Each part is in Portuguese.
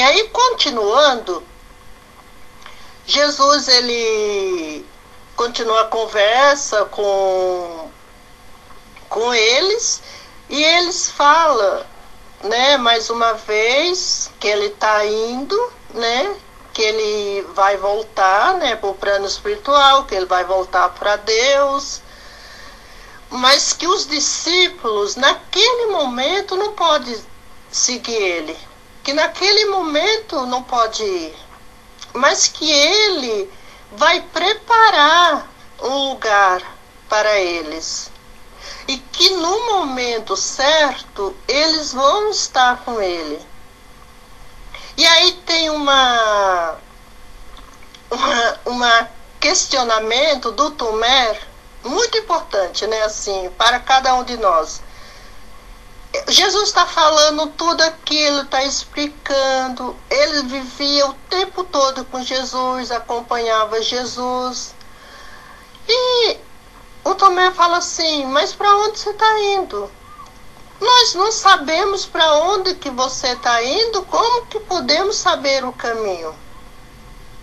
Bem, aí continuando, Jesus, ele continua a conversa com eles, e eles falam, né, mais uma vez, que ele está indo, né, que ele vai voltar, né, para o plano espiritual, que ele vai voltar para Deus, mas que os discípulos, naquele momento, não podem seguir ele, que naquele momento não pode ir, mas que ele vai preparar um lugar para eles. E que no momento certo, eles vão estar com ele. E aí tem uma questionamento do Tomé, muito importante, né, assim, para cada um de nós. Jesus está falando tudo aquilo, está explicando. Ele vivia o tempo todo com Jesus, acompanhava Jesus. E o Tomé fala assim, mas para onde você está indo? Nós não sabemos para onde que você está indo, como que podemos saber o caminho?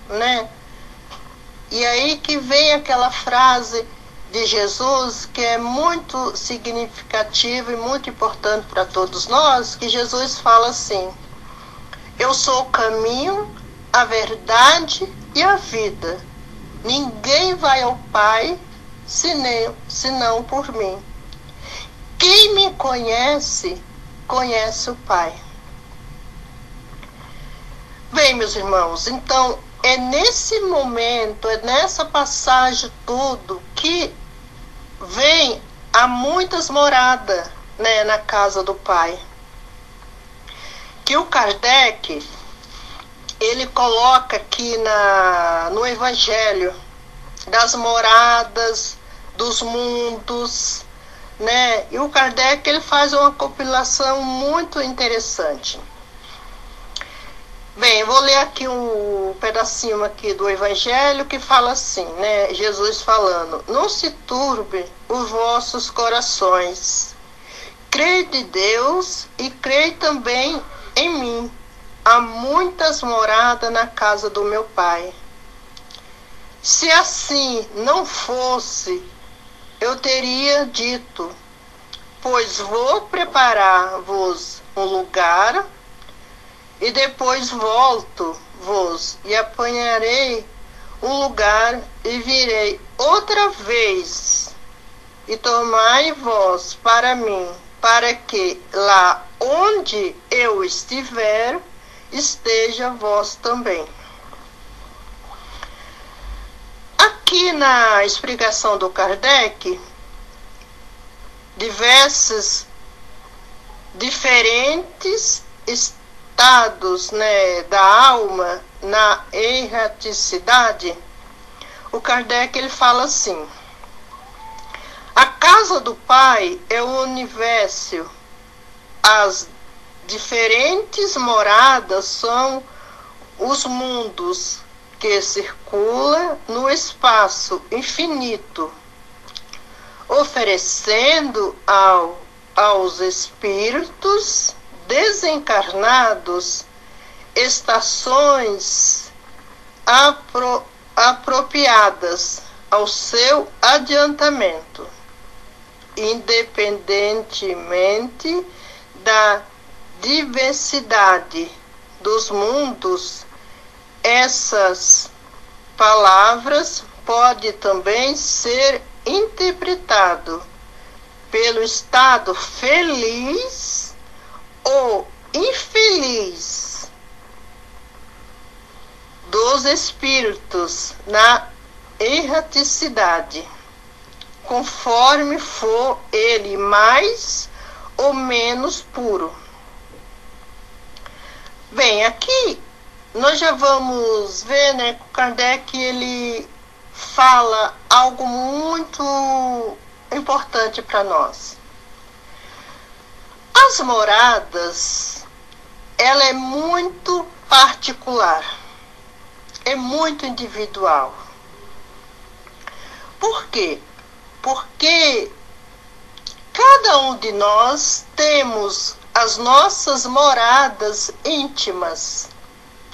Né? E aí que vem aquela frase de Jesus que é muito significativa e muito importante para todos nós, que Jesus fala assim: eu sou o caminho, a verdade e a vida. Ninguém vai ao Pai senão por mim. Quem me conhece, conhece o Pai. Bem, meus irmãos, então é nesse momento, é nessa passagem tudo que vem a muitas moradas, né, na casa do Pai. Que o Kardec, ele coloca aqui no Evangelho das moradas, dos mundos, né? E o Kardec, ele faz uma compilação muito interessante. Bem, eu vou ler aqui um pedacinho aqui do Evangelho que fala assim, né? Jesus falando: não se turbe os vossos corações. Crei de Deus e crei também em mim. Há muitas moradas na casa do meu Pai. Se assim não fosse, eu teria dito, pois vou preparar-vos um lugar, e depois volto-vos e apanharei um lugar e virei outra vez e tomai vós para mim, para que lá onde eu estiver, esteja vós também. Aqui na explicação do Kardec, diferentes estados, né, da alma na erraticidade, o Kardec, ele fala assim: a casa do Pai é o universo, as diferentes moradas são os mundos que circula no espaço infinito, oferecendo aos espíritos desencarnados estações apropriadas ao seu adiantamento, independentemente da diversidade dos mundos. Essas palavras podem também ser interpretado pelo estado feliz ou infeliz dos espíritos na erraticidade, conforme for ele mais ou menos puro. Bem, aqui nós já vamos ver, né, que o Kardec, ele fala algo muito importante para nós. As moradas, ela é muito particular, é muito individual. Por quê? Porque cada um de nós temos as nossas moradas íntimas,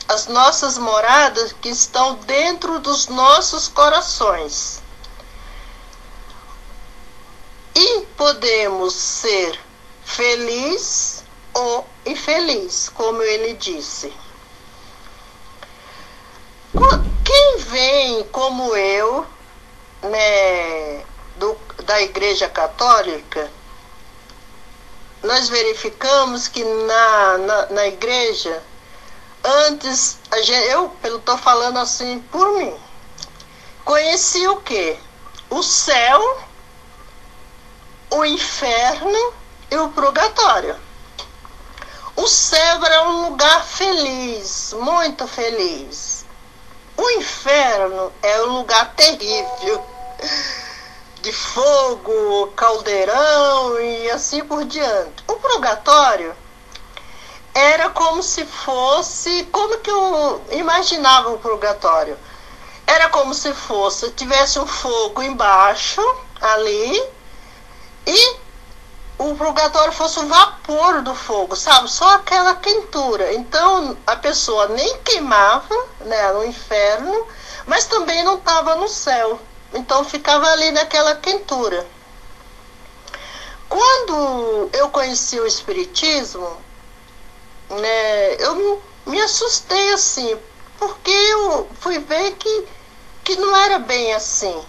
as nossas moradas que estão dentro dos nossos corações. E podemos ser feliz ou infeliz, como ele disse. Quem vem como eu, né, da Igreja Católica, nós verificamos que na igreja, antes, eu estou falando assim por mim, conheci o quê? O céu, o inferno e o purgatório. O céu era um lugar feliz, muito feliz. O inferno é um lugar terrível, de fogo, caldeirão e assim por diante. O purgatório era como se fosse, como que eu imaginava o purgatório? Era como se fosse, tivesse um fogo embaixo, ali, e o purgatório fosse o vapor do fogo, sabe? Só aquela quentura. Então a pessoa nem queimava, né, no inferno, mas também não estava no céu. Então ficava ali naquela quentura. Quando eu conheci o Espiritismo, né, eu me assustei assim, porque eu fui ver que não era bem assim.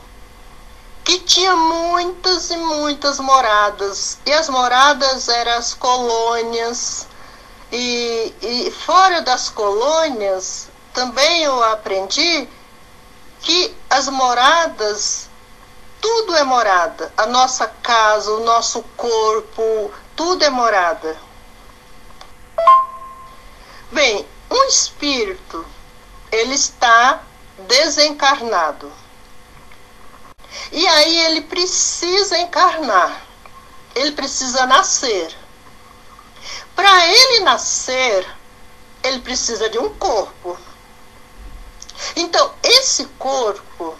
Que tinha muitas e muitas moradas. E as moradas eram as colônias. E fora das colônias, também eu aprendi que as moradas, tudo é morada. A nossa casa, o nosso corpo, tudo é morada. Bem, um espírito, ele está desencarnado. E aí ele precisa encarnar. Ele precisa nascer. Para ele nascer, ele precisa de um corpo. Então, esse corpo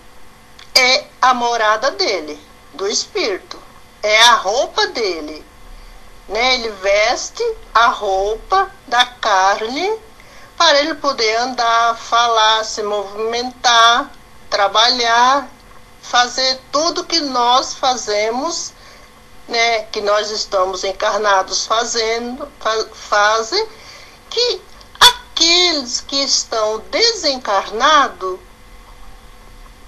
é a morada dele, do espírito. É a roupa dele. Né? Ele veste a roupa da carne para ele poder andar, falar, se movimentar, trabalhar, fazer tudo que nós fazemos, né? Que nós estamos encarnados fazem, que aqueles que estão desencarnados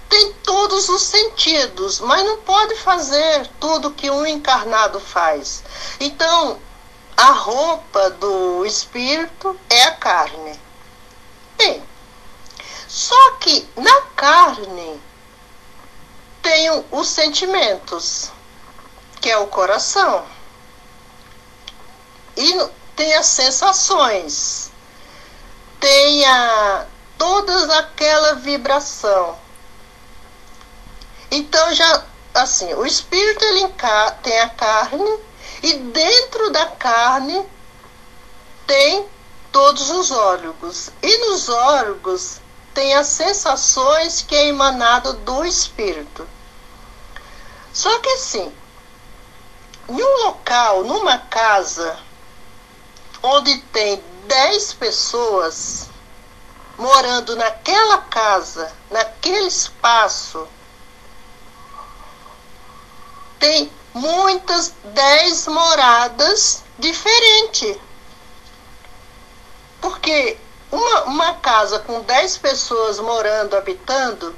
têm todos os sentidos, mas não pode fazer tudo que um encarnado faz. Então, a roupa do espírito é a carne. Bem, só que na carne tem os sentimentos, que é o coração. E tem as sensações. Tem toda aquela vibração. Então, já assim, o espírito ele tem a carne, e dentro da carne tem todos os órgãos. E nos órgãos tem as sensações que é emanado do espírito. Só que assim, em um local, numa casa, onde tem 10 pessoas morando naquela casa, naquele espaço, tem muitas 10 moradas diferentes. Porque uma casa com 10 pessoas morando, habitando,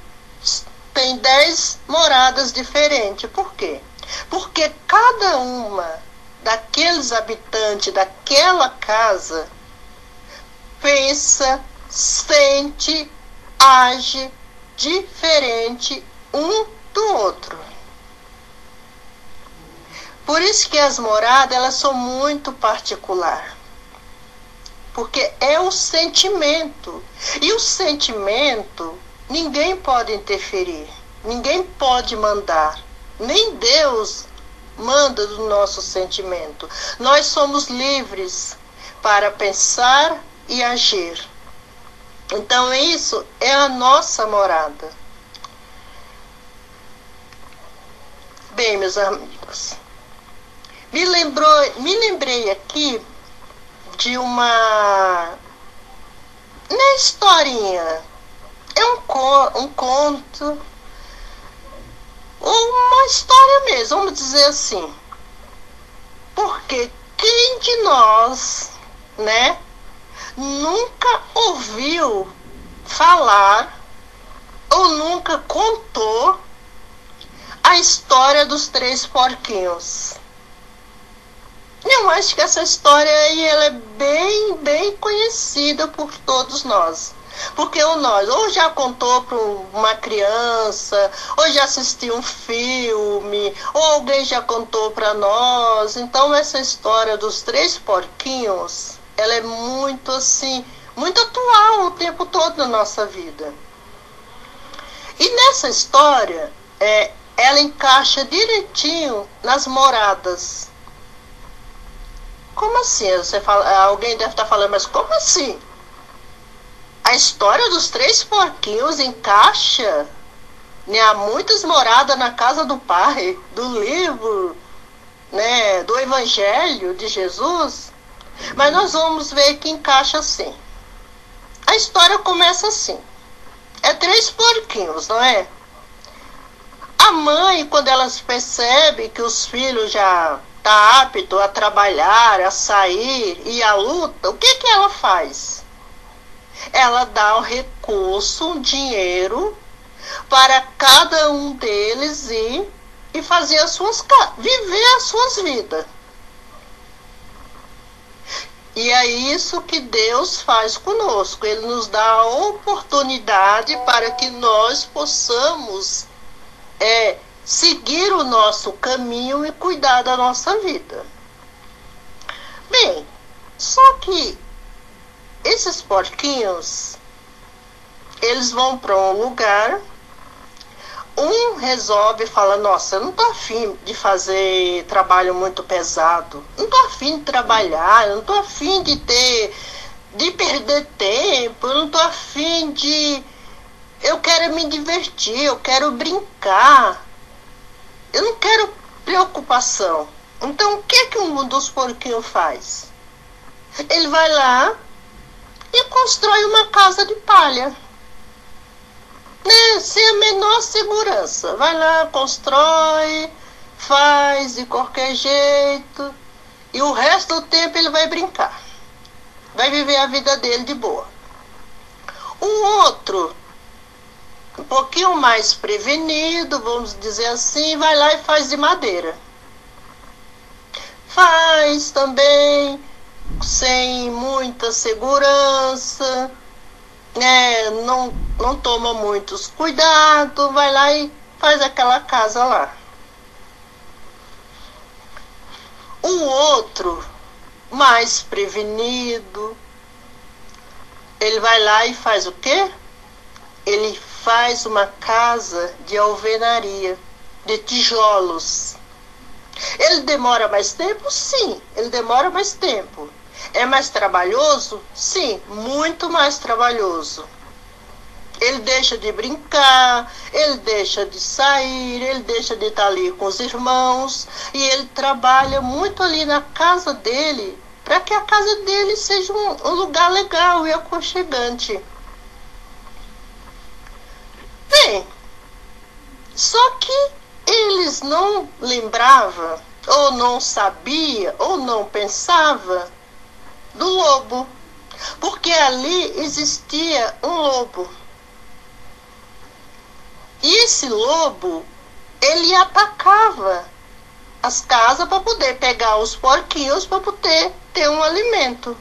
tem 10 moradas diferentes. Por quê? Porque cada uma daqueles habitantes daquela casa pensa, sente, age diferente um do outro. Por isso que as moradas, elas são muito particulares. Porque é o sentimento. E o sentimento, ninguém pode interferir. Ninguém pode mandar. Nem Deus manda do nosso sentimento. Nós somos livres para pensar e agir. Então isso é a nossa morada. Bem, meus amigos, me lembrei aqui de uma Na historinha, é um conto, uma história mesmo, vamos dizer assim. Porque quem de nós, né, nunca ouviu falar ou nunca contou a história dos três porquinhos? Eu acho que essa história aí ela é bem conhecida por todos nós. Porque nós ou já contou para uma criança, ou já assistiu um filme, ou alguém já contou para nós. Então essa história dos três porquinhos, ela é muito assim, muito atual o tempo todo na nossa vida. E nessa história, ela encaixa direitinho nas moradas. Como assim? Alguém deve estar falando, mas como assim? A história dos três porquinhos encaixa, né? Há muitas moradas na casa do Pai, do livro, né? Do Evangelho de Jesus. Mas nós vamos ver que encaixa assim. A história começa assim. É três porquinhos, não é? A mãe, quando ela percebe que os filhos já está apto a trabalhar, a sair e à luta, o que ela faz? Ela dá um recurso, um dinheiro para cada um deles ir e fazer viver as suas vidas. E é isso que Deus faz conosco. Ele nos dá a oportunidade para que nós possamos seguir o nosso caminho e cuidar da nossa vida. Bem, só que esses porquinhos, eles vão para um lugar, um resolve e fala, nossa, eu não tô afim de fazer trabalho muito pesado, não tô afim de trabalhar, eu não tô afim de perder tempo, eu não tô afim eu quero me divertir, eu quero brincar, eu não quero preocupação. Então o que um dos porquinhos faz? Ele vai lá e constrói uma casa de palha, né? Sem a menor segurança. Vai lá, constrói, faz de qualquer jeito, e o resto do tempo ele vai brincar, vai viver a vida dele de boa. Um outro, um pouquinho mais prevenido, vamos dizer assim, vai lá e faz de madeira. Faz também sem muita segurança, né? Não toma muitos cuidados, vai lá e faz aquela casa lá. O outro, mais prevenido, ele vai lá e faz o quê? Ele faz uma casa de alvenaria, de tijolos. Ele demora mais tempo? Sim, ele demora mais tempo. É mais trabalhoso? Sim, muito mais trabalhoso. Ele deixa de brincar, ele deixa de sair, ele deixa de estar ali com os irmãos, e ele trabalha muito ali na casa dele, para que a casa dele seja um lugar legal e aconchegante. Bem, só que eles não lembravam, ou não sabia, ou não pensava do lobo, porque ali existia um lobo. E esse lobo, ele atacava as casas para poder pegar os porquinhos para poder ter um alimento.